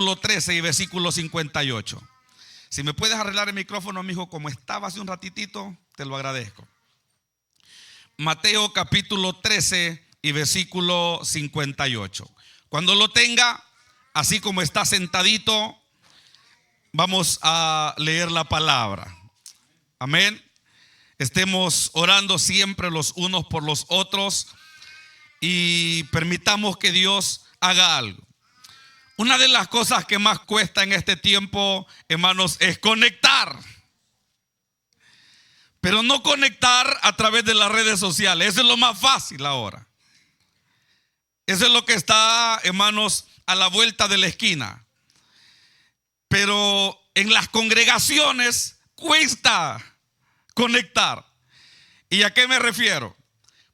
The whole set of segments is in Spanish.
13 y versículo 58. Si me puedes arreglar el micrófono, mijo, como estaba hace un ratitito, te lo agradezco. Mateo capítulo 13 y versículo 58. Cuando lo tenga, así como está sentadito, vamos a leer la palabra. Amén. Estemos orando siempre los unos por los otros y permitamos que Dios haga algo. Una de las cosas que más cuesta en este tiempo, hermanos, es conectar. Pero no conectar a través de las redes sociales. Eso es lo más fácil ahora. Eso es lo que está, hermanos, a la vuelta de la esquina. Pero en las congregaciones cuesta conectar. ¿Y a qué me refiero?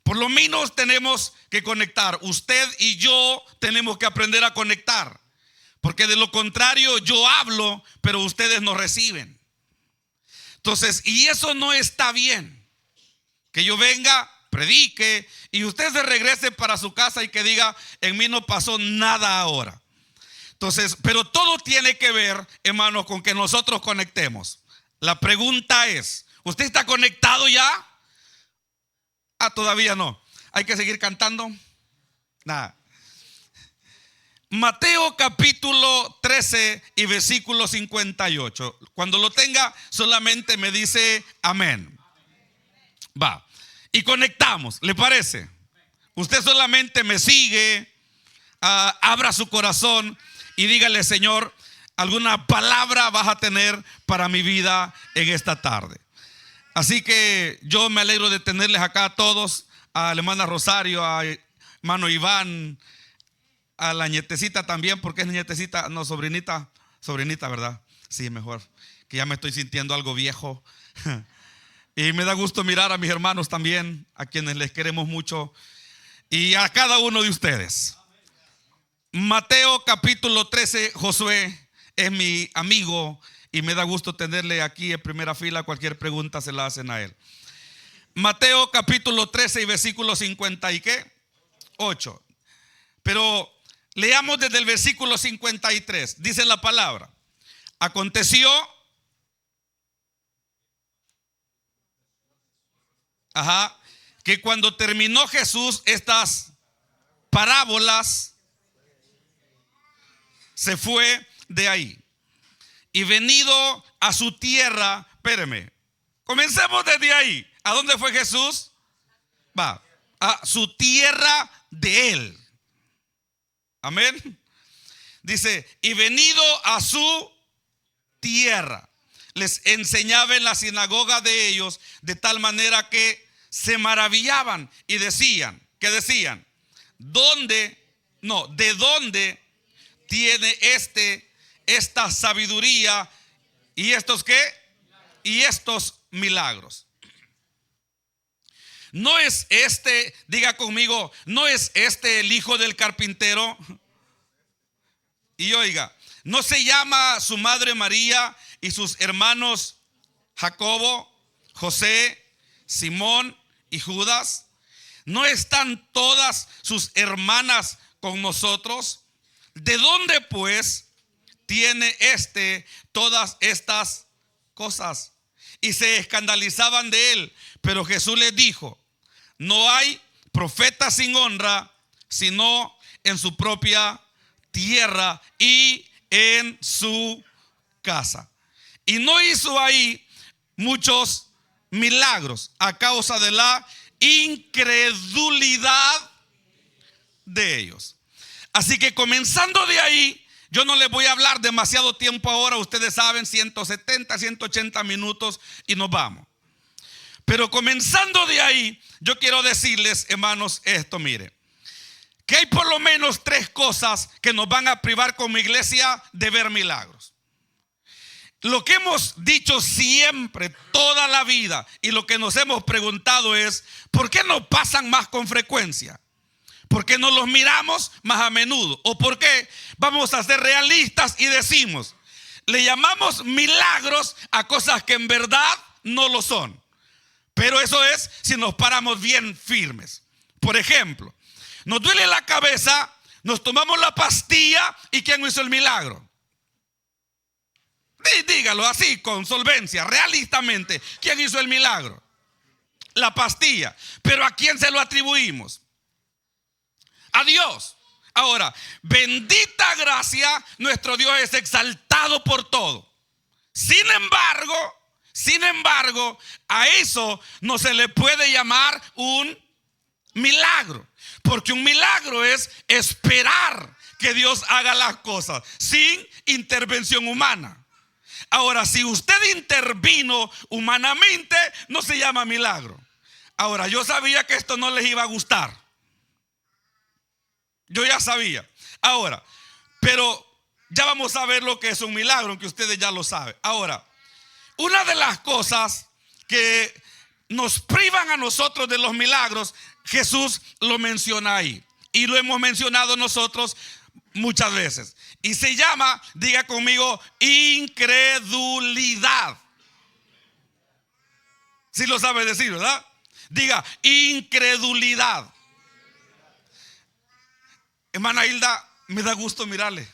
Por lo menos tenemos que conectar. Usted y yo tenemos que aprender a conectar. Porque de lo contrario yo hablo, pero ustedes no reciben. Entonces, y eso no está bien. Que yo venga, predique y usted se regrese para su casa y que diga, en mí no pasó nada ahora. Entonces, pero todo tiene que ver, hermanos, con que nosotros conectemos. La pregunta es, ¿usted está conectado ya? Todavía no. ¿Hay que seguir cantando? Nada. Mateo capítulo 13 y versículo 58. Cuando lo tenga, solamente me dice amén. Va. Y conectamos, ¿le parece? Usted solamente me sigue, abra su corazón y dígale, Señor, alguna palabra vas a tener para mi vida en esta tarde. Así que yo me alegro de tenerles acá a todos, a la hermana Rosario, a hermano Iván, a la nietecita también, porque es nietecita, no, sobrinita, ¿verdad? Sí, mejor, que ya me estoy sintiendo algo viejo. Y me da gusto mirar a mis hermanos también, a quienes les queremos mucho, y a cada uno de ustedes. Mateo capítulo 13, Josué es mi amigo y me da gusto tenerle aquí en primera fila. Cualquier pregunta se la hacen a él. Mateo capítulo 13 y versículo 58. Pero leamos desde el versículo 53. Dice la palabra: aconteció que cuando terminó Jesús estas parábolas, se fue de ahí. Y venido a su tierra, espéreme, comencemos desde ahí. ¿A dónde fue Jesús? Va, a su tierra de él. Amén. Dice, y venido a su tierra, les enseñaba en la sinagoga de ellos, de tal manera que se maravillaban y decían, ¿qué decían? ¿De dónde tiene esta sabiduría y estos qué? Y estos milagros. ¿No es diga conmigo, no es el hijo del carpintero? Y oiga, ¿no se llama su madre María y sus hermanos Jacobo, José, Simón y Judas? ¿No están todas sus hermanas con nosotros? ¿De dónde pues tiene todas estas cosas? Y se escandalizaban de él. Pero Jesús les dijo: no hay profeta sin honra, sino en su propia tierra y en su casa. Y no hizo ahí muchos milagros a causa de la incredulidad de ellos. Así que comenzando de ahí, yo no les voy a hablar demasiado tiempo ahora. Ustedes saben, 170, 180 minutos y nos vamos. Pero comenzando de ahí, yo quiero decirles, hermanos, esto, mire, que hay por lo menos 3 cosas que nos van a privar como iglesia de ver milagros. Lo que hemos dicho siempre, toda la vida, y lo que nos hemos preguntado es, ¿por qué no pasan más con frecuencia? ¿Por qué no los miramos más a menudo? ¿O por qué vamos a ser realistas y decimos, le llamamos milagros a cosas que en verdad no lo son? Pero eso es si nos paramos bien firmes. Por ejemplo, nos duele la cabeza, nos tomamos la pastilla y ¿quién hizo el milagro? Dígalo así, con solvencia, realistamente. ¿Quién hizo el milagro? La pastilla. Pero ¿a quién se lo atribuimos? A Dios. Ahora, bendita gracia, nuestro Dios es exaltado por todo. Sin embargo, a eso no se le puede llamar un milagro. Porque un milagro es esperar que Dios haga las cosas sin intervención humana. Ahora, si usted intervino humanamente, no se llama milagro. Ahora, yo sabía que esto no les iba a gustar. Yo ya sabía. Ahora, pero ya vamos a ver lo que es un milagro, aunque ustedes ya lo saben. Ahora, una de las cosas que nos privan a nosotros de los milagros, Jesús lo menciona ahí. Y lo hemos mencionado nosotros muchas veces. Y se llama, diga conmigo, incredulidad. Sí lo sabe decir, ¿verdad? Diga, incredulidad. Hermana Hilda, me da gusto mirarle.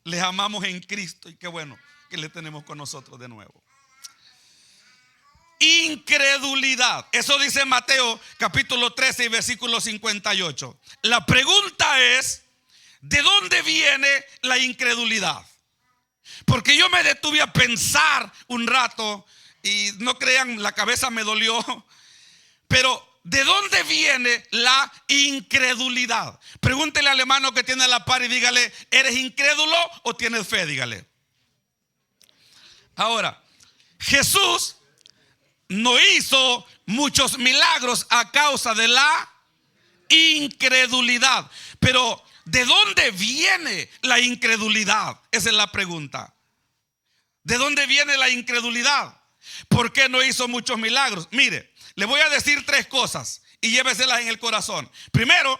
Les amamos en Cristo y qué bueno que le tenemos con nosotros de nuevo. Incredulidad. Eso dice Mateo capítulo 13 y versículo 58. La pregunta es, ¿de dónde viene la incredulidad? Porque yo me detuve a pensar un rato y no crean, la cabeza me dolió. Pero ¿de dónde viene la incredulidad? Pregúntele al hermano que tiene a la par y dígale, ¿eres incrédulo o tienes fe? Dígale. Ahora, Jesús no hizo muchos milagros a causa de la incredulidad. Pero ¿de dónde viene la incredulidad? Esa es la pregunta. ¿De dónde viene la incredulidad? ¿Por qué no hizo muchos milagros? Mire, le voy a decir tres cosas y lléveselas en el corazón. Primero,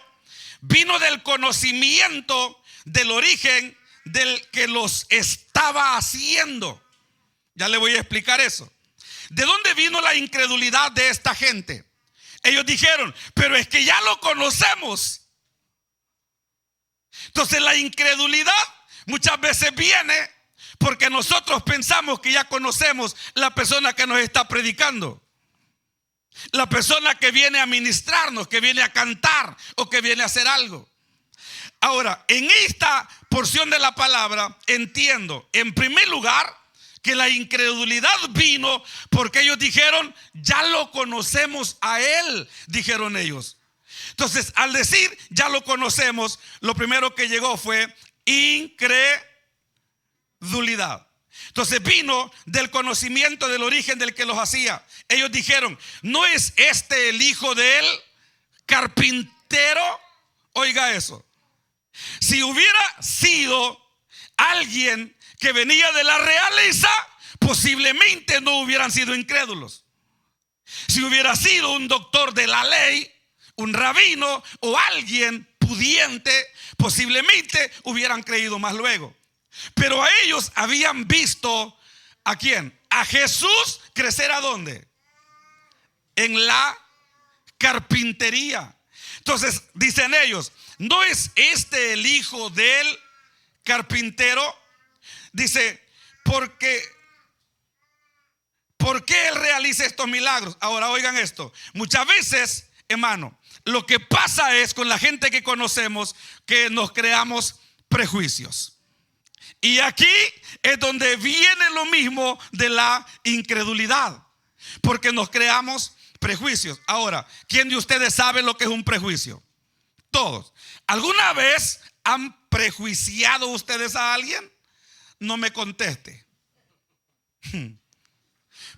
vino del conocimiento del origen del que los estaba haciendo. Ya le voy a explicar eso. ¿De dónde vino la incredulidad de esta gente? Ellos dijeron, pero es que ya lo conocemos. Entonces la incredulidad muchas veces viene porque nosotros pensamos que ya conocemos la persona que nos está predicando, la persona que viene a ministrarnos, que viene a cantar o que viene a hacer algo. Ahora, en esta porción de la palabra entiendo, en primer lugar, que la incredulidad vino porque ellos dijeron, ya lo conocemos a él, dijeron ellos. Entonces, al decir ya lo conocemos, lo primero que llegó fue incredulidad. Entonces vino del conocimiento del origen del que los hacía. Ellos dijeron, ¿no es este el hijo del carpintero? Oiga eso. Si hubiera sido alguien que venía de la realeza, posiblemente no hubieran sido incrédulos. Si hubiera sido un doctor de la ley, un rabino o alguien pudiente, posiblemente hubieran creído más luego. Pero a ellos habían visto, ¿a quién? A Jesús crecer ¿a dónde? En la carpintería. Entonces dicen ellos, ¿no es este el hijo del carpintero? Dice, ¿por qué él realiza estos milagros? Ahora oigan esto. Muchas veces, hermano, lo que pasa es con la gente que conocemos que nos creamos prejuicios. Y aquí es donde viene lo mismo de la incredulidad, porque nos creamos prejuicios. Ahora, ¿quién de ustedes sabe lo que es un prejuicio? Todos. ¿Alguna vez han prejuiciado ustedes a alguien? No me conteste.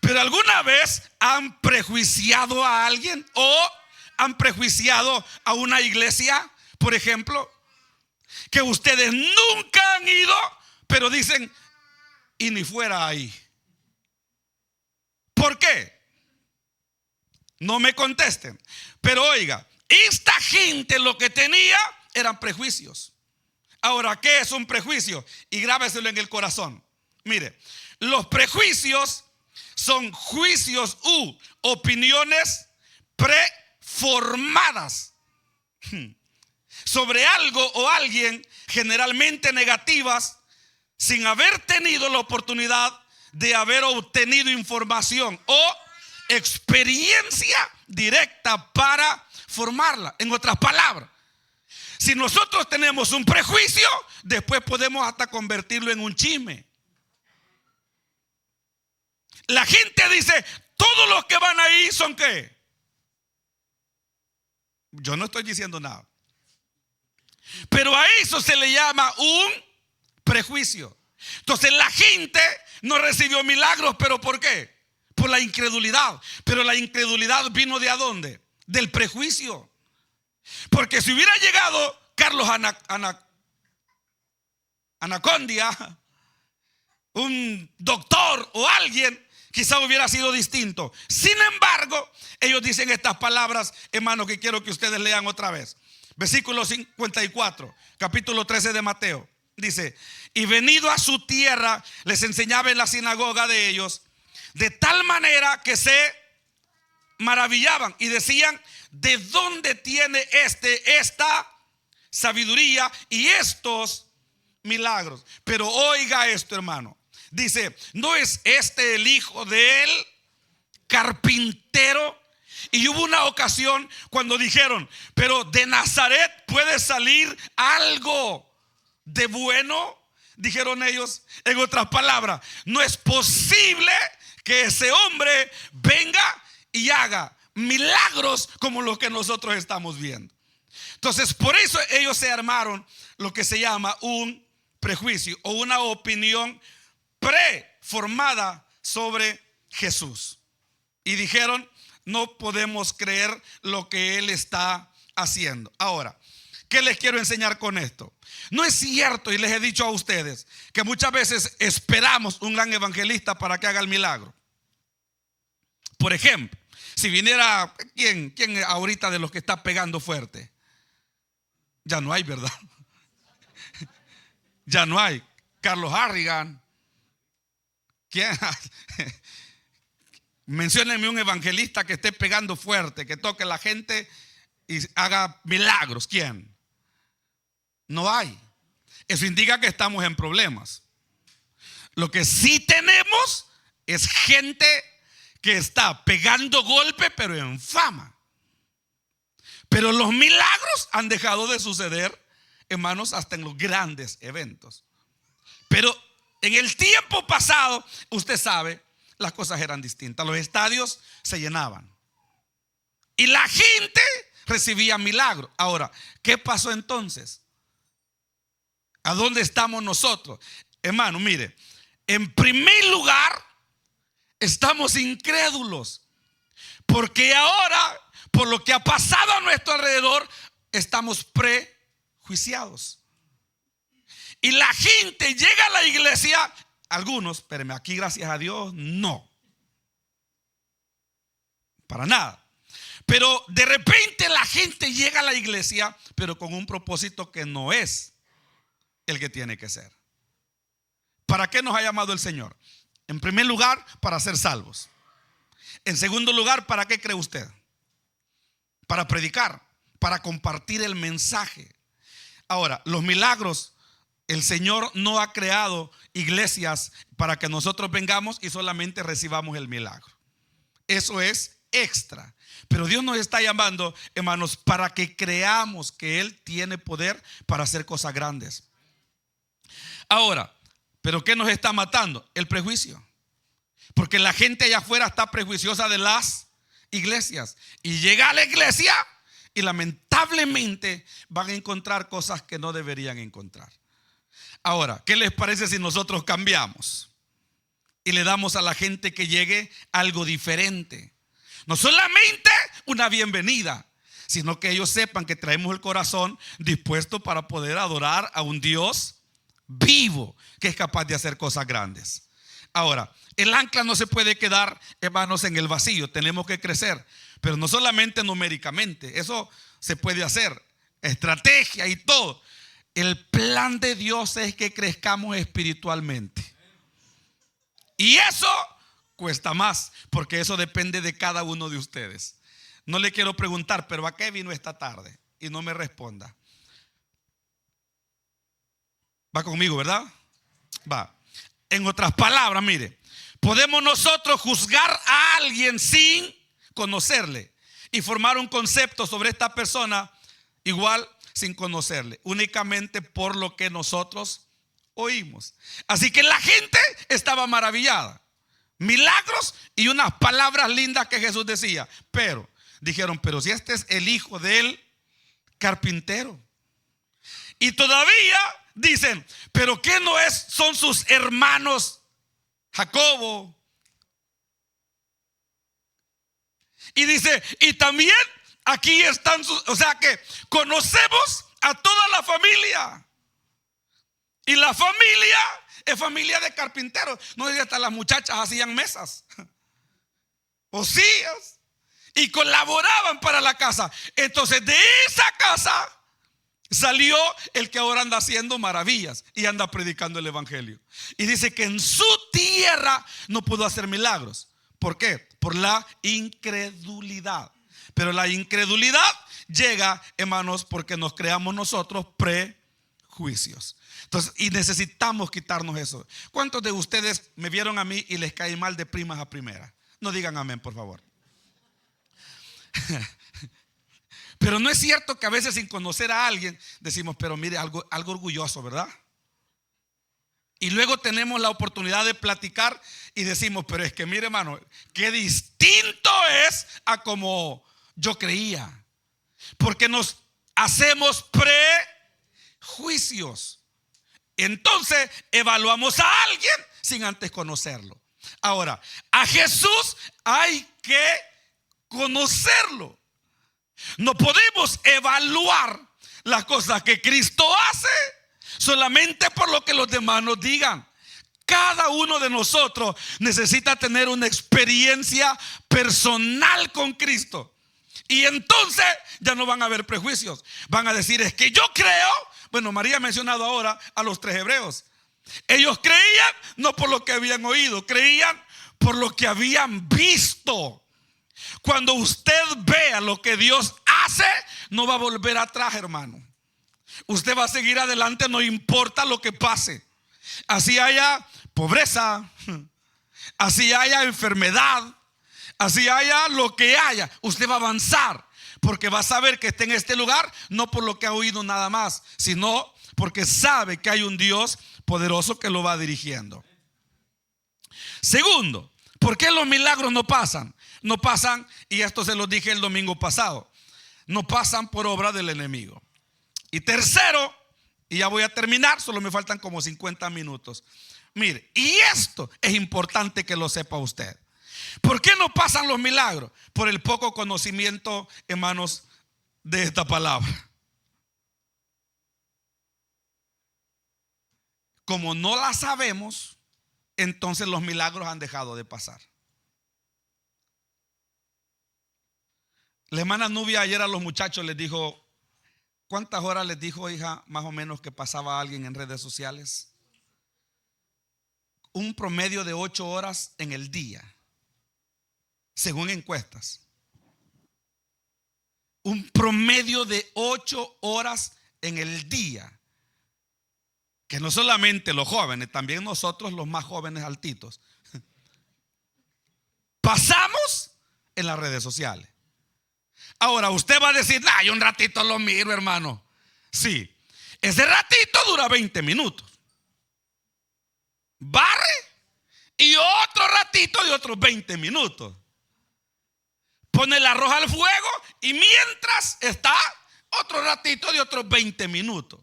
Pero ¿alguna vez han prejuiciado a alguien o han prejuiciado a una iglesia, por ejemplo, que ustedes nunca han ido, pero dicen, y ni fuera ahí? ¿Por qué? No me contesten. Pero oiga, esta gente lo que tenía eran prejuicios. Ahora, ¿qué es un prejuicio? Y grábeselo en el corazón. Mire, los prejuicios son juicios u opiniones preformadas sobre algo o alguien, generalmente negativas, sin haber tenido la oportunidad de haber obtenido información o experiencia directa para formarla. En otras palabras, si nosotros tenemos un prejuicio, después podemos hasta convertirlo en un chisme. La gente dice, todos los que van ahí son ¿qué? Yo no estoy diciendo nada. Pero a eso se le llama un prejuicio. Entonces la gente no recibió milagros, ¿pero por qué? Por la incredulidad. Pero la incredulidad vino ¿de a dónde? Del prejuicio. Porque si hubiera llegado Carlos Anacondia, un doctor o alguien, quizá hubiera sido distinto. Sin embargo, ellos dicen estas palabras, hermanos, que quiero que ustedes lean otra vez. Versículo 54, capítulo 13 de Mateo. Dice, y venido a su tierra, les enseñaba en la sinagoga de ellos, de tal manera que se maravillaban y decían, ¿de dónde tiene esta sabiduría y estos milagros? Pero oiga esto, hermano. Dice, ¿no es este el hijo del carpintero? Y hubo una ocasión cuando dijeron, pero de Nazaret puede salir algo de bueno. Dijeron ellos, en otras palabras, no es posible que ese hombre venga y haga milagros como los que nosotros estamos viendo. Entonces, por eso ellos se armaron lo que se llama un prejuicio o una opinión preformada sobre Jesús. Y dijeron, no podemos creer lo que Él está haciendo. Ahora, ¿qué les quiero enseñar con esto? No es cierto, y les he dicho a ustedes, que muchas veces esperamos un gran evangelista para que haga el milagro. Por ejemplo, si viniera, ¿quién ahorita de los que está pegando fuerte? Ya no hay, ¿verdad? Ya no hay. Carlos Harrigan. ¿Quién? Menciónenme un evangelista que esté pegando fuerte, que toque a la gente y haga milagros. ¿Quién? No hay. Eso indica que estamos en problemas. Lo que sí tenemos es gente que está pegando golpe, pero en fama. Pero los milagros han dejado de suceder, hermanos, hasta en los grandes eventos. Pero en el tiempo pasado, usted sabe, las cosas eran distintas. Los estadios se llenaban y la gente recibía milagros. Ahora, ¿qué pasó entonces? ¿A dónde estamos nosotros? Hermano, mire, en primer lugar, estamos incrédulos. Porque ahora, por lo que ha pasado a nuestro alrededor, estamos prejuiciados. Y la gente llega a la iglesia, algunos, espérenme, aquí gracias a Dios, no. Para nada. Pero de repente la gente llega a la iglesia, pero con un propósito que no es el que tiene que ser. ¿Para qué nos ha llamado el Señor? En primer lugar, para ser salvos. En segundo lugar, ¿para qué cree usted? Para predicar, para compartir el mensaje. Ahora, los milagros, el Señor no ha creado iglesias para que nosotros vengamos y solamente recibamos el milagro. Eso es extra. Pero Dios nos está llamando, hermanos, para que creamos que Él tiene poder para hacer cosas grandes. Ahora, ¿pero qué nos está matando? El prejuicio. Porque la gente allá afuera está prejuiciosa de las iglesias. Y llega a la iglesia y lamentablemente van a encontrar cosas que no deberían encontrar. Ahora, ¿qué les parece si nosotros cambiamos y le damos a la gente que llegue algo diferente? No solamente una bienvenida, sino que ellos sepan que traemos el corazón dispuesto para poder adorar a un Dios vivo que es capaz de hacer cosas grandes. Ahora, el ancla no se puede quedar, hermanos, en el vacío. Tenemos que crecer, pero no solamente numéricamente. Eso se puede hacer, estrategia y todo. El plan de Dios es que crezcamos espiritualmente. Y eso cuesta más, porque eso depende de cada uno de ustedes. No le quiero preguntar, pero ¿a qué vino esta tarde? Y no me responda. Va conmigo, ¿verdad? Va. En otras palabras, mire, podemos nosotros juzgar a alguien sin conocerle y formar un concepto sobre esta persona igual sin conocerle, únicamente por lo que nosotros oímos. Así que la gente estaba maravillada. Milagros y unas palabras lindas que Jesús decía. Pero dijeron, pero si este es el hijo del carpintero. Y todavía dicen, pero ¿qué no es? Son sus hermanos Jacobo. Y dice, y también aquí están sus, o sea que conocemos a toda la familia. Y la familia es familia de carpinteros. No sé si hasta las muchachas hacían mesas o sillas y colaboraban para la casa. Entonces de esa casa salió el que ahora anda haciendo maravillas y anda predicando el evangelio. Y dice que en su tierra no pudo hacer milagros. ¿Por qué? Por la incredulidad. Pero la incredulidad llega, hermanos, porque nos creamos nosotros prejuicios. Entonces, y necesitamos quitarnos eso. ¿Cuántos de ustedes me vieron a mí y les caí mal de primas a primera? No digan amén, por favor. Pero no es cierto que a veces sin conocer a alguien decimos, pero mire, algo orgulloso, ¿verdad? Y luego tenemos la oportunidad de platicar y decimos, pero es que mire, hermano, qué distinto es a como yo creía. Porque nos hacemos prejuicios. Entonces evaluamos a alguien sin antes conocerlo. Ahora, a Jesús hay que conocerlo. No podemos evaluar las cosas que Cristo hace solamente por lo que los demás nos digan. Cada uno de nosotros necesita tener una experiencia personal con Cristo. Y entonces ya no van a haber prejuicios. Van a decir, es que yo creo. Bueno, María ha mencionado ahora a los 3 hebreos. Ellos creían no por lo que habían oído, creían por lo que habían visto. Cuando usted vea lo que Dios hace, no va a volver atrás, hermano. Usted va a seguir adelante, no importa lo que pase. Así haya pobreza, así haya enfermedad, así haya lo que haya, usted va a avanzar. Porque va a saber que está en este lugar no por lo que ha oído nada más, sino porque sabe que hay un Dios poderoso que lo va dirigiendo. Segundo, ¿por qué los milagros no pasan? No pasan, y esto se lo dije el domingo pasado, no pasan por obra del enemigo. Y tercero, y ya voy a terminar, solo me faltan como 50 minutos. Mire, y esto es importante que lo sepa usted. ¿Por qué no pasan los milagros? Por el poco conocimiento, hermanos, de esta palabra. Como no la sabemos, entonces los milagros han dejado de pasar. La hermana Nubia ayer a los muchachos les dijo, ¿cuántas horas les dijo, hija, más o menos que pasaba alguien en redes sociales? Un promedio de 8 horas en el día. Según encuestas, un promedio de 8 horas en el día. Que no solamente los jóvenes, también nosotros los más jóvenes altitos pasamos en las redes sociales. Ahora usted va a decir, yo un ratito lo miro, hermano. Sí, ese ratito dura 20 minutos. Barre y otro ratito de otros 20 minutos. Pone el arroz al fuego y mientras está otro ratito de otros 20 minutos.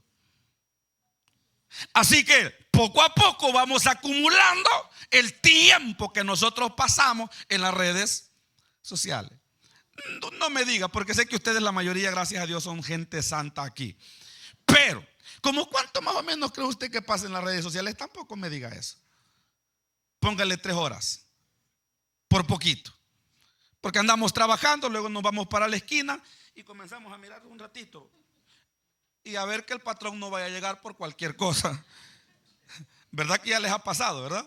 Así que poco a poco vamos acumulando el tiempo que nosotros pasamos en las redes sociales. No me diga, porque sé que ustedes la mayoría, gracias a Dios, son gente santa aquí. Pero, ¿como cuánto más o menos cree usted que pasa en las redes sociales? Tampoco me diga eso. Póngale 3 horas, por poquito. Porque andamos trabajando, luego nos vamos para la esquina y comenzamos a mirar un ratito y a ver que el patrón no vaya a llegar por cualquier cosa. ¿Verdad que ya les ha pasado, verdad?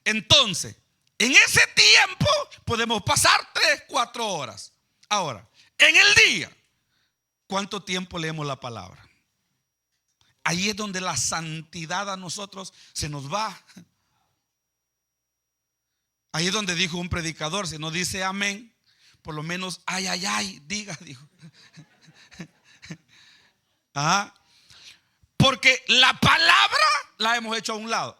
Entonces, en ese tiempo podemos pasar 3, 4 horas. Ahora, en el día, ¿cuánto tiempo leemos la palabra? ahí es donde la santidad a nosotros se nos va. Ahí es donde dijo un predicador: si no dice amén, por lo menos ay, ay, ay, diga, dijo. Porque la palabra la hemos hecho a un lado.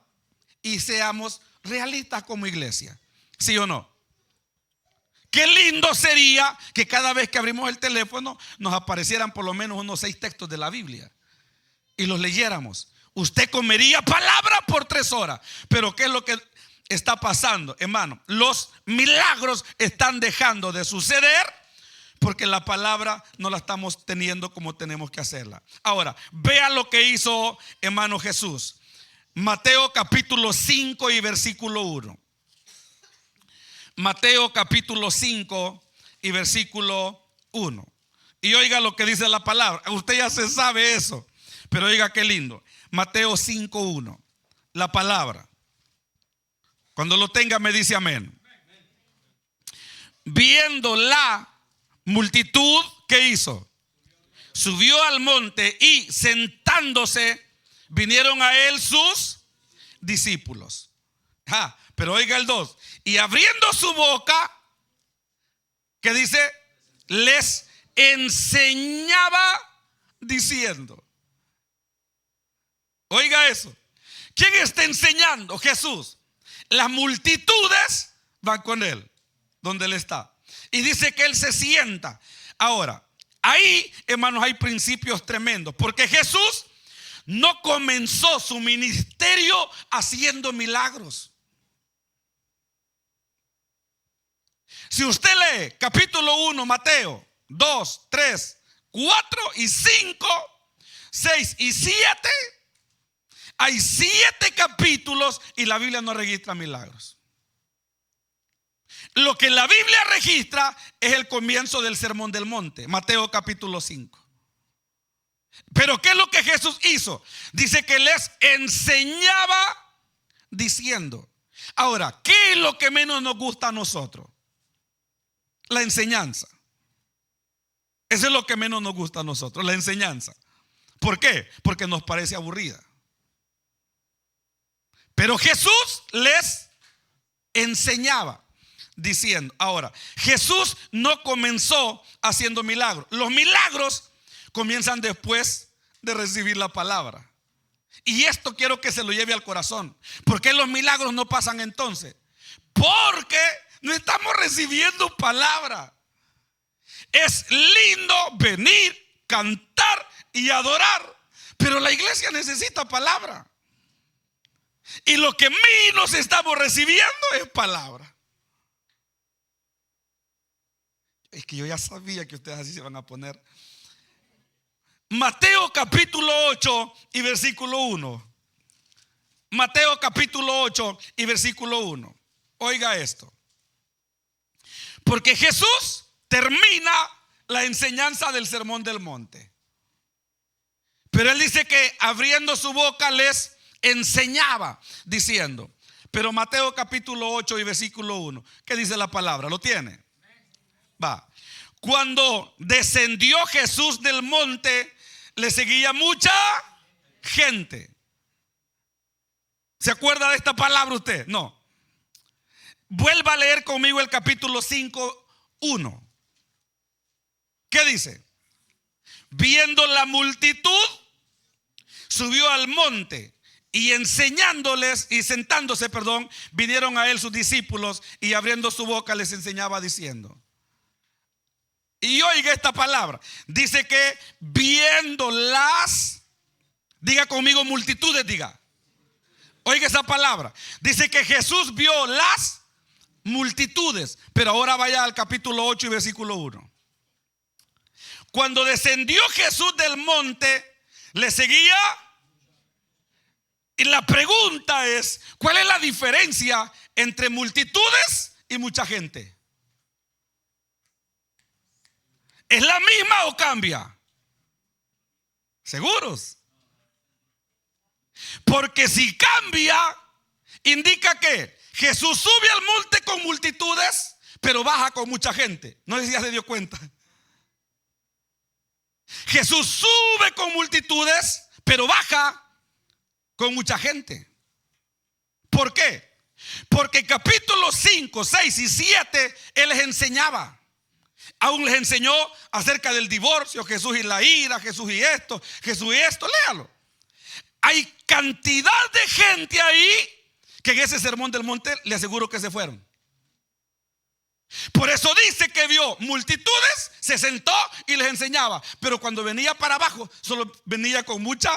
Y seamos realistas como iglesia, ¿sí o no? Qué lindo sería que cada vez que abrimos el teléfono nos aparecieran por lo menos unos 6 textos de la Biblia y los leyéramos. Usted comería palabra por 3 horas. Pero ¿qué es lo que está pasando, hermano? Los milagros están dejando de suceder porque la palabra no la estamos teniendo como tenemos que hacerla. Ahora, vea lo que hizo, hermano, Jesús. Mateo capítulo 5 y versículo 1. Mateo capítulo 5 y versículo 1. Y oiga lo que dice la palabra. Usted ya se sabe eso, pero oiga qué lindo. Mateo 5:1. La palabra. Cuando lo tenga me dice amén. Viendo la multitud, ¿qué hizo? Subió al monte y sentándose vinieron a él sus discípulos. Pero oiga el 2. Y abriendo su boca, ¿qué dice? Les enseñaba diciendo. Oiga eso. ¿Quién está enseñando? Jesús. Las multitudes van con él, donde él está. Y dice que él se sienta. Ahora, ahí, hermanos, hay principios tremendos. Porque Jesús no comenzó su ministerio haciendo milagros. Si usted lee capítulo 1, Mateo 2, 3, 4 y 5, 6 y 7, hay 7 capítulos y la Biblia no registra milagros. Lo que la Biblia registra es el comienzo del Sermón del Monte, Mateo capítulo 5. Pero ¿qué es lo que Jesús hizo? Dice que les enseñaba diciendo. Ahora, ¿qué es lo que menos nos gusta a nosotros? La enseñanza. Eso es lo que menos nos gusta a nosotros, la enseñanza. ¿Por qué? Porque nos parece aburrida. Pero Jesús les enseñaba diciendo. Ahora, Jesús no comenzó haciendo milagros. Los milagros comienzan después de recibir la palabra. Y esto quiero que se lo lleve al corazón. ¿Por qué los milagros no pasan entonces? Porque no estamos recibiendo palabra. Es lindo venir, cantar y adorar, pero la iglesia necesita palabra. Y lo que menos estamos recibiendo es palabra. Es que yo ya sabía que ustedes así se van a poner. Mateo capítulo 8 y versículo 1. Mateo capítulo 8 y versículo 1. Oiga esto. Porque Jesús termina la enseñanza del Sermón del Monte. Pero él dice que abriendo su boca les enseñaba diciendo. Pero Mateo capítulo 8 y versículo 1. ¿Qué dice la palabra? ¿Lo tiene? Va. Cuando descendió Jesús del monte, le seguía mucha gente. ¿Se acuerda de esta palabra usted? No. Vuelva a leer conmigo el capítulo 5, 1. ¿Qué dice? Viendo la multitud, subió al monte y enseñándoles y sentándose, vinieron a él sus discípulos y abriendo su boca les enseñaba diciendo. Y oiga esta palabra. Dice que viendo las, diga conmigo multitudes, diga. Oiga esa palabra. Dice que Jesús vio las multitudes. Pero ahora vaya al capítulo 8 y versículo 1. Cuando descendió Jesús del monte, le seguía. Y la pregunta es, ¿cuál es la diferencia entre multitudes y mucha gente? ¿Es la misma o cambia? ¿Seguros? Porque si cambia, indica que Jesús sube al monte con multitudes, pero baja con mucha gente. No sé si ya se dio cuenta. Jesús sube con multitudes, pero baja con mucha gente. ¿Por qué? Porque capítulos 5, 6 y 7 Él les enseñaba. Aún les enseñó acerca del divorcio, Jesús y la ira, Jesús y esto, léalo. Hay cantidad de gente ahí que en ese sermón del monte le aseguro que se fueron. Por eso dice que vio multitudes, se sentó y les enseñaba. Pero cuando venía para abajo, solo venía con mucha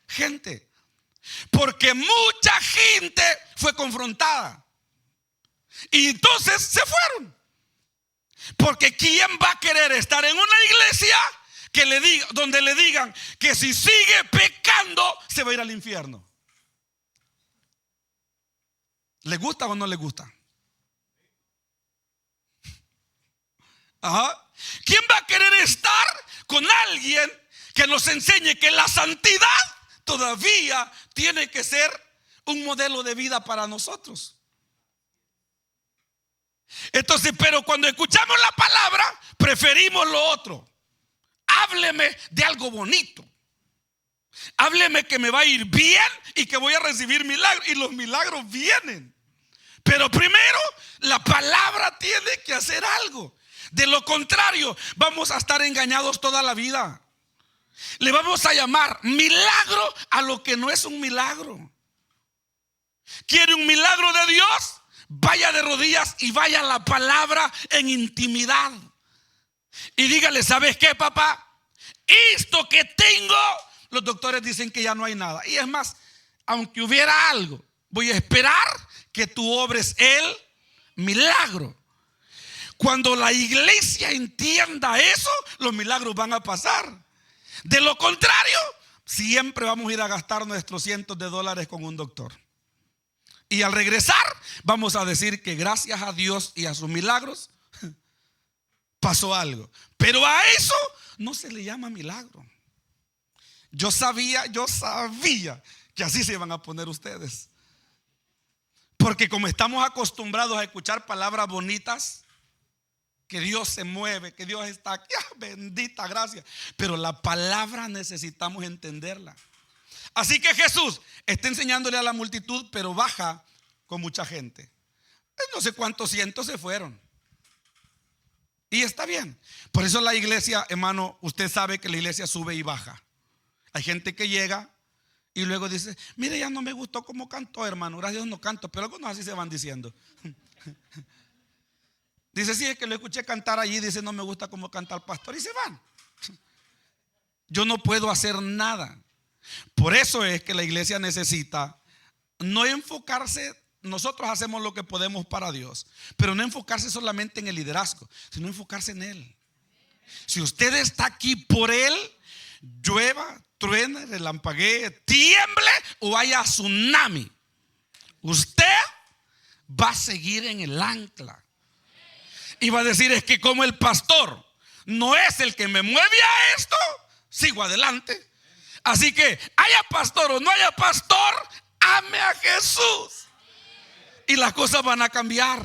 gente. Porque mucha gente fue confrontada. Y entonces se fueron. Porque ¿quién va a querer estar en una iglesia que le diga, donde le digan que si sigue pecando se va a ir al infierno? ¿Le gusta o no le gusta? Ajá. ¿Quién va a querer estar con alguien que nos enseñe que la santidad todavía tiene que ser un modelo de vida para nosotros? Entonces, pero cuando escuchamos la palabra, preferimos lo otro. Hábleme de algo bonito. Hábleme que me va a ir bien y que voy a recibir milagros. Y los milagros vienen. Pero primero, la palabra tiene que hacer algo. De lo contrario, vamos a estar engañados toda la vida. Le vamos a llamar milagro a lo que no es un milagro. ¿Quiere un milagro de Dios? Vaya de rodillas y vaya a la palabra en intimidad. Y dígale, ¿sabes qué, papá? Esto que tengo, los doctores dicen que ya no hay nada. Y es más, aunque hubiera algo, voy a esperar que tú obres el milagro. Cuando la iglesia entienda eso, los milagros van a pasar. De lo contrario, siempre vamos a ir a gastar nuestros cientos de dólares con un doctor. Y al regresar vamos a decir que gracias a Dios y a sus milagros pasó algo. Pero a eso no se le llama milagro. Yo sabía que así se iban a poner ustedes. Porque como estamos acostumbrados a escuchar palabras bonitas, que Dios se mueve, que Dios está aquí, bendita gracia. Pero la palabra necesitamos entenderla. Así que Jesús está enseñándole a la multitud, pero baja con mucha gente. No sé cuántos cientos se fueron. Y está bien. Por eso la iglesia, hermano, usted sabe que la iglesia sube y baja. Hay gente que llega y luego dice, mire, ya no me gustó cómo cantó, hermano. Gracias a Dios no canto, pero algunos así se van diciendo. Dice, sí, es que lo escuché cantar allí. Dice, no me gusta cómo canta el pastor. Y se van. Yo no puedo hacer nada. Por eso es que la iglesia necesita no enfocarse. Nosotros hacemos lo que podemos para Dios, pero no enfocarse solamente en el liderazgo, sino enfocarse en Él. Si usted está aquí por Él, llueva, truene, relampaguee, tiemble o haya tsunami, usted va a seguir en el ancla. Y va a decir, es que como el pastor no es el que me mueve a esto, sigo adelante. Así que haya pastor o no haya pastor, ame a Jesús y las cosas van a cambiar.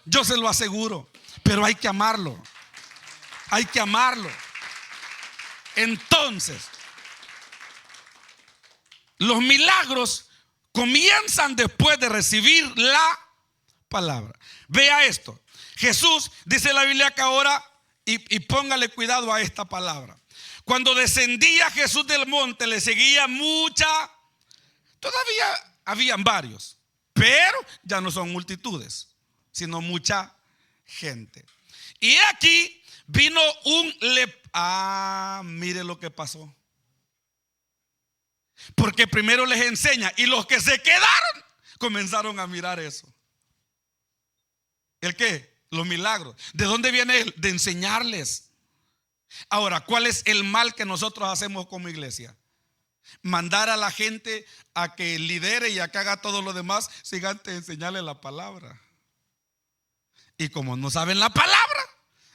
Yo se lo aseguro. Pero hay que amarlo. Hay que amarlo. Entonces, los milagros comienzan después de recibir la palabra. Vea esto. Jesús, dice la Biblia que ahora, y póngale cuidado a esta palabra. Cuando descendía Jesús del monte, le seguía mucha. Todavía habían varios, pero ya no son multitudes, sino mucha gente. Y aquí vino un mire lo que pasó. Porque primero les enseña y los que se quedaron comenzaron a mirar eso. ¿El qué? Los milagros. ¿De dónde viene él? De enseñarles. Ahora, ¿cuál es el mal que nosotros hacemos como iglesia? Mandar a la gente a que lidere y a que haga todo lo demás sin antes enseñarle la palabra. Y como no saben la palabra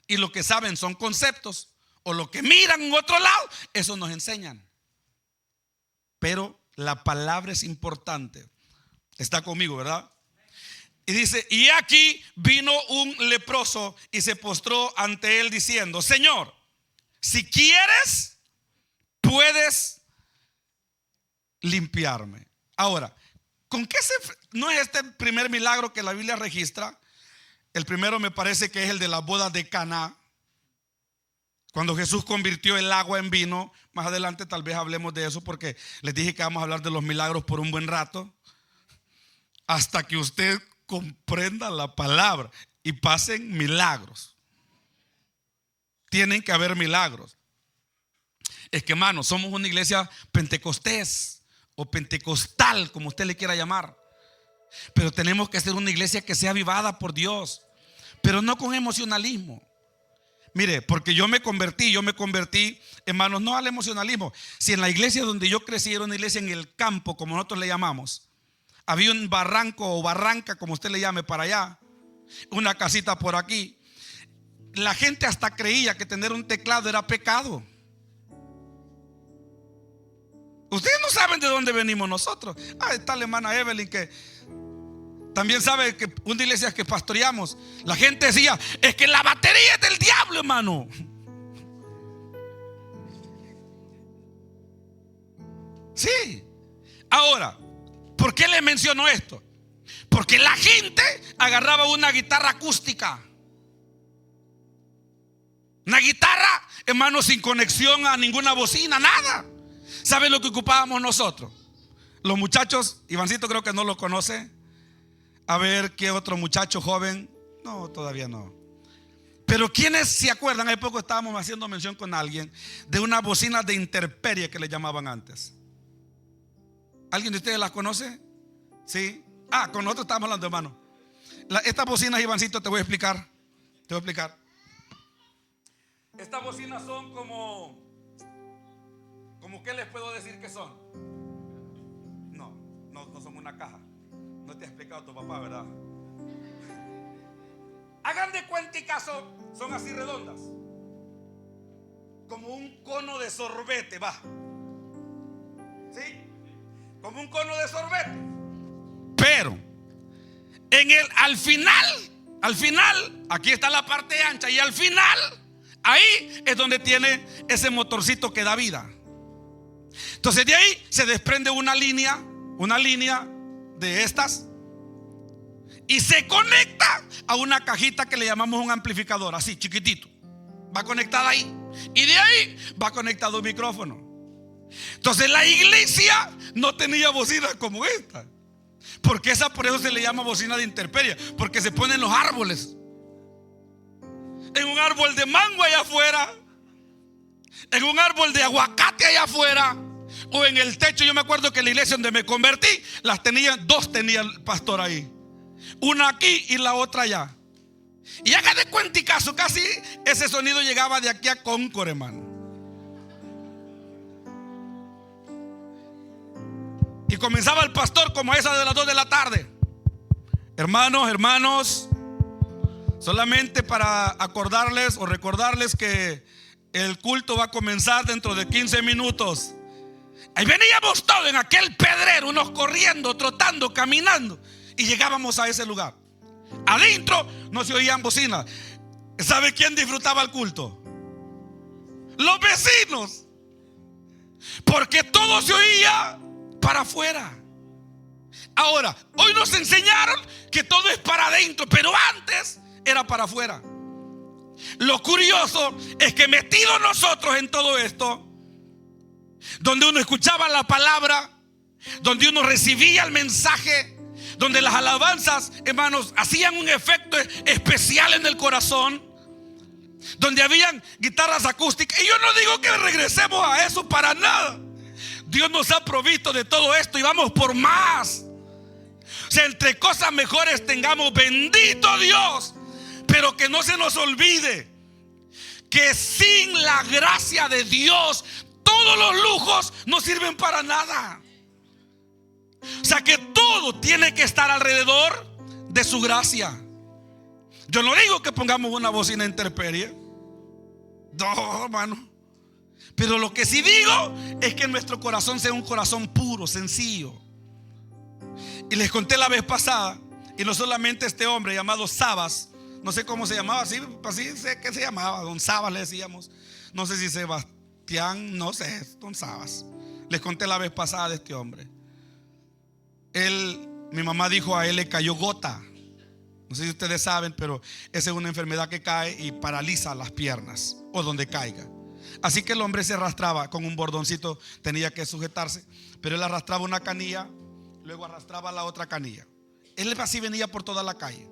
y lo que saben son conceptos o lo que miran en otro lado, eso nos enseñan. Pero la palabra es importante. Está conmigo, ¿verdad? Y dice, y aquí vino un leproso y se postró ante él diciendo, Señor, si quieres, puedes limpiarme. Ahora, ¿con qué no es este el primer milagro que la Biblia registra? El primero me parece que es el de las bodas de Caná, cuando Jesús convirtió el agua en vino. Más adelante tal vez hablemos de eso, porque les dije que vamos a hablar de los milagros por un buen rato, hasta que usted comprenda la palabra y pasen milagros. Tienen que haber milagros. Es que, hermanos, somos una iglesia pentecostés o pentecostal, como usted le quiera llamar, pero tenemos que ser una iglesia que sea avivada por Dios, pero no con emocionalismo. Mire, porque yo me convertí, hermanos, no al emocionalismo. Si en la iglesia donde yo crecí era una iglesia en el campo, como nosotros le llamamos, había un barranco o barranca, como usted le llame, para allá, una casita por aquí, la gente hasta creía que tener un teclado era pecado. Ustedes no saben de dónde venimos nosotros. Está la hermana Evelyn, que también sabe que una iglesia que pastoreamos, la gente decía: es que la batería es del diablo, hermano. Sí. Ahora, ¿por qué le menciono esto? Porque la gente agarraba una guitarra acústica, una guitarra, hermano, sin conexión a ninguna bocina, nada. ¿Sabe lo que ocupábamos nosotros? Los muchachos, Ivancito creo que no lo conoce. A ver, ¿qué otro muchacho joven? No, todavía no. Pero ¿quiénes se acuerdan? Hace poco estábamos haciendo mención con alguien de unas bocinas de intemperie que le llamaban antes. ¿Alguien de ustedes las conoce? Sí. Con nosotros estábamos hablando, hermano. Estas bocinas, Ivancito, te voy a explicar. Estas bocinas son como ¿qué les puedo decir que son? No son una caja. No te ha explicado tu papá, ¿verdad? Hagan de cuenta y caso, son así redondas, como un cono de sorbete, va. ¿Sí? Como un cono de sorbete. Pero al final, aquí está la parte ancha, y al final, ahí es donde tiene ese motorcito que da vida. Entonces de ahí se desprende una línea de estas, y se conecta a una cajita que le llamamos un amplificador, así chiquitito. Va conectada ahí, y de ahí va conectado un micrófono. Entonces la iglesia no tenía bocinas como esta, porque por eso se le llama bocina de intemperie, porque se ponen los árboles, en un árbol de mango allá afuera, en un árbol de aguacate allá afuera, o en el techo. Yo me acuerdo que en la iglesia donde me convertí, dos tenía el pastor ahí, una aquí y la otra allá. Y haga de cuenta y caso, casi ese sonido llegaba de aquí a Concord, hermano. Y comenzaba el pastor como a esa de las 2 de la tarde. Hermanos, solamente para acordarles o recordarles que el culto va a comenzar dentro de 15 minutos. Ahí veníamos todos en aquel pedrero, unos corriendo, trotando, caminando, y llegábamos a ese lugar. Adentro no se oían bocinas. ¿Sabe quién disfrutaba el culto? Los vecinos, porque todo se oía para afuera. Ahora, hoy nos enseñaron que todo es para adentro, pero antes era para afuera. Lo curioso es que metidos nosotros en todo esto, donde uno escuchaba la palabra, donde uno recibía el mensaje, donde las alabanzas, hermanos, hacían un efecto especial en el corazón, donde habían guitarras acústicas. Y yo no digo que regresemos a eso para nada. Dios nos ha provisto de todo esto y vamos por más. O sea, entre cosas mejores tengamos, bendito Dios, pero que no se nos olvide que sin la gracia de Dios todos los lujos no sirven para nada. O sea que todo tiene que estar alrededor de su gracia. Yo no digo que pongamos una bocina intemperie, no, hermano. Pero lo que sí digo es que nuestro corazón sea un corazón puro, sencillo. Y les conté la vez pasada, y no solamente este hombre llamado Sabas, no sé cómo se llamaba, así sé que se llamaba, don Sabas le decíamos. No sé si Sebastián, no sé, don Sabas. Les conté la vez pasada de este hombre. Mi mamá dijo, a él le cayó gota. No sé si ustedes saben, pero esa es una enfermedad que cae y paraliza las piernas o donde caiga. Así que el hombre se arrastraba con un bordoncito, tenía que sujetarse, pero él arrastraba una canilla, luego arrastraba la otra canilla. Él así venía por toda la calle,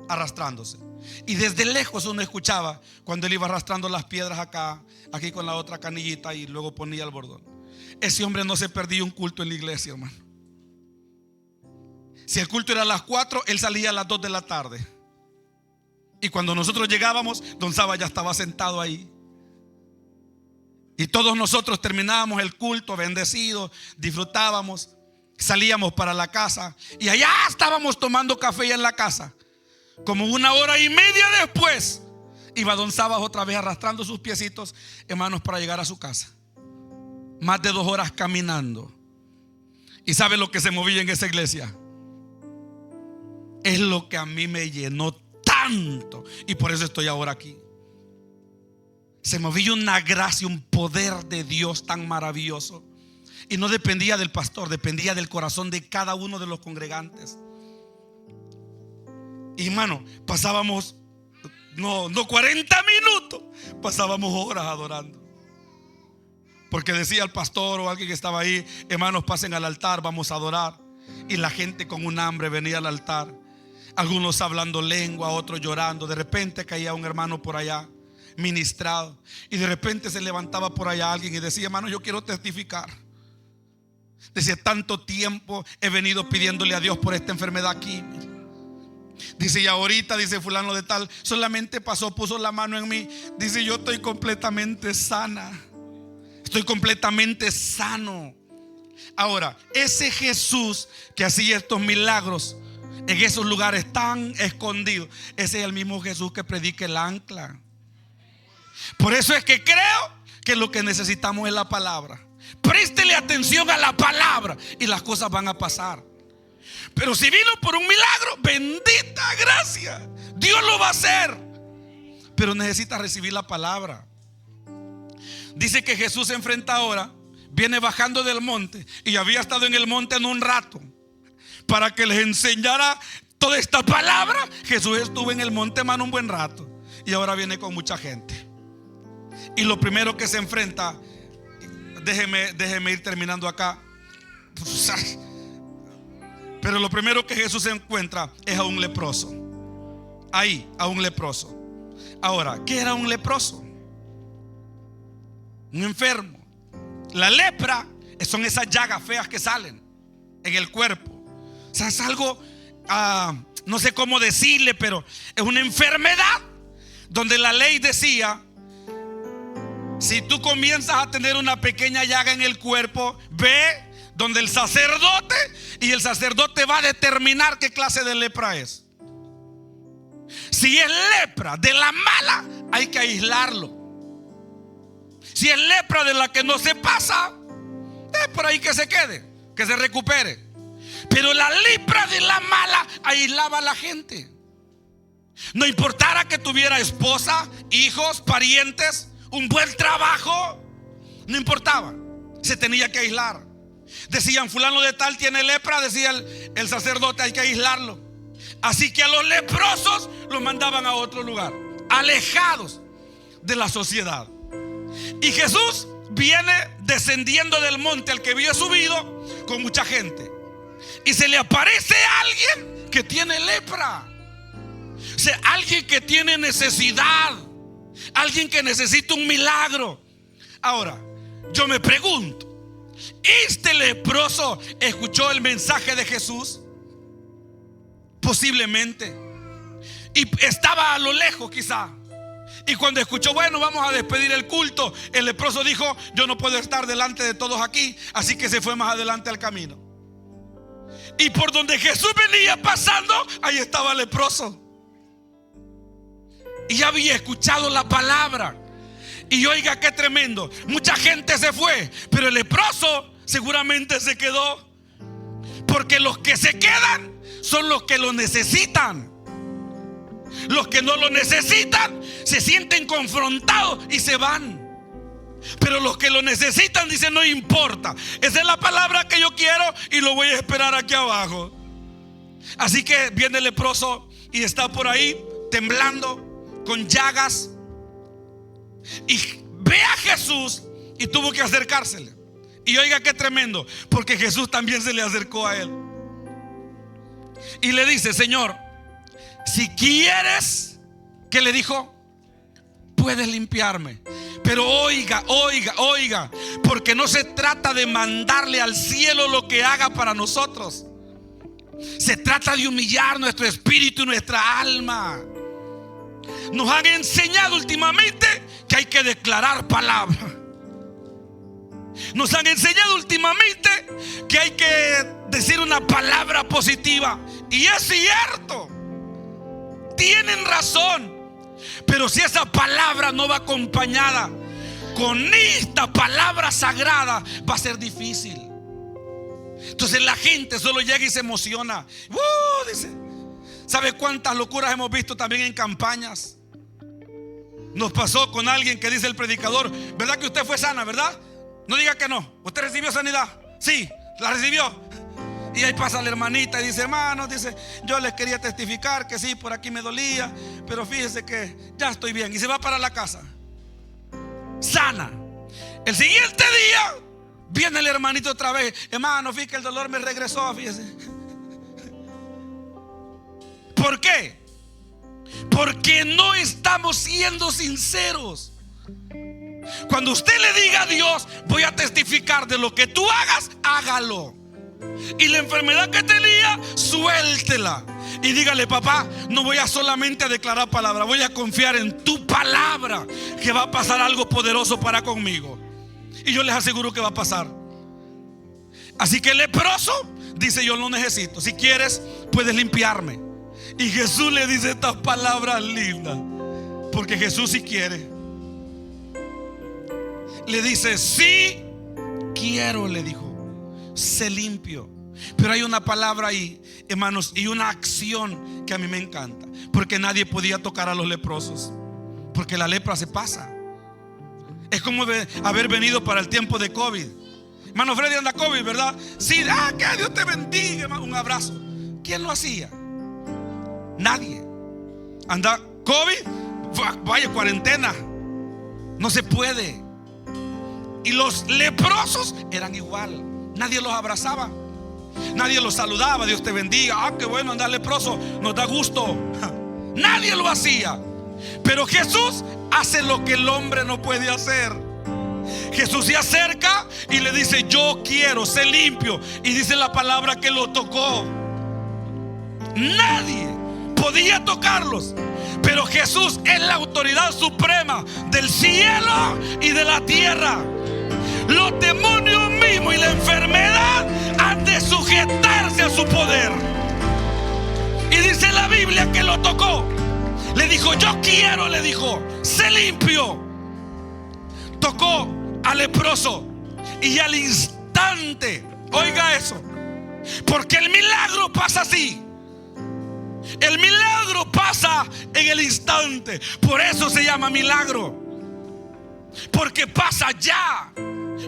arrastrándose. Y desde lejos uno escuchaba cuando él iba arrastrando las piedras acá, aquí con la otra canillita, y luego ponía el bordón. Ese hombre no se perdía un culto en la iglesia, hermano. Si el culto era a las 4, él salía a las 2 de la tarde. Y cuando nosotros llegábamos, don Saba ya estaba sentado ahí. Y todos nosotros terminábamos el culto bendecidos, disfrutábamos, salíamos para la casa. Y allá estábamos tomando café en la casa. Como 1 hora y media después, iba don Saba otra vez arrastrando sus piecitos, hermanos, para llegar a su casa. Más de 2 horas caminando. ¿Y sabe lo que se movía en esa iglesia? Es lo que a mí me llenó tanto, y por eso estoy ahora aquí. Se movía una gracia, un poder de Dios tan maravilloso. Y no dependía del pastor, dependía del corazón de cada uno de los congregantes. Y hermano, pasábamos no 40 minutos, pasábamos horas adorando. Porque decía el pastor o alguien que estaba ahí, hermanos, pasen al altar, vamos a adorar. Y la gente con un hambre venía al altar. Algunos hablando lengua, otros llorando. De repente caía un hermano por allá, ministrado. Y de repente se levantaba por allá alguien y decía, hermano, yo quiero testificar. Decía, tanto tiempo he venido pidiéndole a Dios por esta enfermedad aquí. Dice, y ahorita, dice fulano de tal, solamente pasó, puso la mano en mí. Dice, yo estoy completamente sana. Estoy completamente sano. Ahora, ese Jesús que hacía estos milagros en esos lugares tan escondidos, ese es el mismo Jesús que predica el ancla. Por eso es que creo que lo que necesitamos es la palabra. Préstele atención a la palabra y las cosas van a pasar. Pero si vino por un milagro, bendita gracia, Dios lo va a hacer. Pero necesita recibir la palabra. Dice que Jesús se enfrenta ahora, viene bajando del monte, y había estado en el monte en un rato para que les enseñara toda esta palabra. Jesús estuvo en el monte, hermano, un buen rato, y ahora viene con mucha gente. Y lo primero que se enfrenta, déjeme ir terminando acá, pero lo primero que Jesús se encuentra es a un leproso. Ahí, a un leproso. Ahora, ¿qué era un leproso? Un enfermo. La lepra son esas llagas feas que salen en el cuerpo. O sea, es algo, no sé cómo decirle, pero es una enfermedad donde la ley decía, si tú comienzas a tener una pequeña llaga en el cuerpo, ve donde el sacerdote, y el sacerdote va a determinar qué clase de lepra es. Si es lepra de la mala, hay que aislarlo. Si es lepra de la que no se pasa, es por ahí que se quede, que se recupere. Pero la lepra de la mala aislaba a la gente. No importara que tuviera esposa, hijos, parientes, un buen trabajo, no importaba, se tenía que aislar. Decían, fulano de tal tiene lepra, decía el sacerdote, hay que aislarlo. Así que a los leprosos los mandaban a otro lugar, alejados de la sociedad. Y Jesús viene descendiendo del monte al que había subido con mucha gente, y se le aparece a alguien que tiene lepra. O sea, alguien que tiene necesidad, alguien que necesita un milagro. Ahora, yo me pregunto, ¿este leproso escuchó el mensaje de Jesús? Posiblemente. Y estaba a lo lejos quizá. Y cuando escuchó, bueno, vamos a despedir el culto, el leproso dijo, yo no puedo estar delante de todos aquí. Así que se fue más adelante al camino. Y por donde Jesús venía pasando, ahí estaba el leproso. Y ya había escuchado la palabra. Y oiga qué tremendo, mucha gente se fue, pero el leproso seguramente se quedó. Porque los que se quedan son los que lo necesitan. Los que no lo necesitan se sienten confrontados y se van. Pero los que lo necesitan dicen: no importa, esa es la palabra que yo quiero y lo voy a esperar aquí abajo. Así que viene el leproso y está por ahí temblando, con llagas, y ve a Jesús y tuvo que acercársele. Y oiga qué tremendo, porque Jesús también se le acercó a él y le dice: Señor, si quieres, ¿qué le dijo? Puedes limpiarme. Pero oiga, porque no se trata de mandarle al cielo lo que haga para nosotros. Se trata de humillar nuestro espíritu y nuestra alma. Nos han enseñado últimamente que hay que declarar palabra. Nos han enseñado últimamente que hay que decir una palabra positiva. Y es cierto, tienen razón. Pero si esa palabra no va acompañada con esta palabra sagrada, va a ser difícil. Entonces la gente solo llega y se emociona. Dice, ¿sabe cuántas locuras hemos visto también en campañas? Nos pasó con alguien que dice el predicador: ¿verdad que usted fue sana, verdad? No diga que no. ¿Usted recibió sanidad? Sí, la recibió. Y ahí pasa la hermanita y dice: hermano, dice, yo les quería testificar que sí, por aquí me dolía, pero fíjese que ya estoy bien. Y se va para la casa sana. El siguiente día viene el hermanito otra vez: hermano, fíjese que el dolor me regresó, fíjese. ¿Por qué? Porque no estamos siendo sinceros. Cuando usted le diga a Dios: voy a testificar de lo que tú hagas, hágalo. Y la enfermedad que tenía, suéltela. Y dígale: papá, no voy a solamente declarar palabra, voy a confiar en tu palabra, que va a pasar algo poderoso para conmigo. Y yo les aseguro que va a pasar. Así que el leproso dice: yo lo necesito, si quieres puedes limpiarme. Y Jesús le dice estas palabras lindas, porque Jesús sí quiere. Le dice: sí quiero, le dijo, sé limpio. Pero hay una palabra ahí, hermanos, y una acción que a mí me encanta, porque nadie podía tocar a los leprosos, porque la lepra se pasa. Es como haber venido para el tiempo de COVID. Hermano Freddy anda COVID, ¿verdad? Sí, que Dios te bendiga, hermano, un abrazo. ¿Quién lo hacía? Nadie. Anda COVID, vaya cuarentena, no se puede. Y los leprosos eran igual. Nadie los abrazaba, nadie los saludaba: Dios te bendiga, qué bueno andar leproso, nos da gusto. Nadie lo hacía. Pero Jesús hace lo que el hombre no puede hacer. Jesús se acerca y le dice: yo quiero, sé limpio. Y dice la palabra que lo tocó. Nadie podía tocarlos, pero Jesús es la autoridad suprema del cielo y de la tierra. Los demonios mismos y la enfermedad han de sujetarse a su poder. Y dice la Biblia que lo tocó. Le dijo: yo quiero, le dijo, sé limpio. Tocó al leproso y al instante, oiga eso, porque el milagro pasa así. El milagro pasa en el instante. Por eso se llama milagro, porque pasa ya.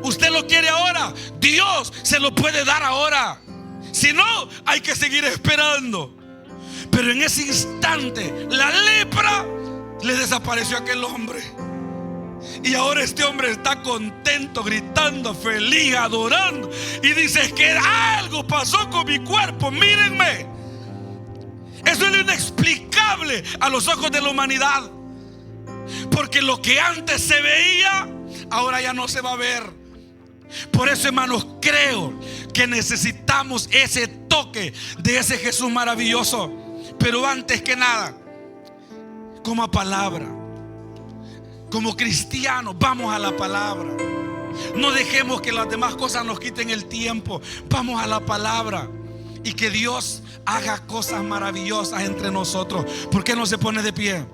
Usted lo quiere ahora, Dios se lo puede dar ahora. Si no, hay que seguir esperando. Pero en ese instante la lepra le desapareció a aquel hombre. Y ahora este hombre está contento, gritando, feliz, adorando. Y dice: es que algo pasó con mi cuerpo, mírenme. Eso es lo inexplicable a los ojos de la humanidad, porque lo que antes se veía, ahora ya no se va a ver. Por eso, hermanos, creo que necesitamos ese toque de ese Jesús maravilloso. Pero antes que nada, como palabra, como cristianos, vamos a la palabra. No dejemos que las demás cosas nos quiten el tiempo. Vamos a la palabra y que Dios haga cosas maravillosas entre nosotros. ¿Por qué no se pone de pie?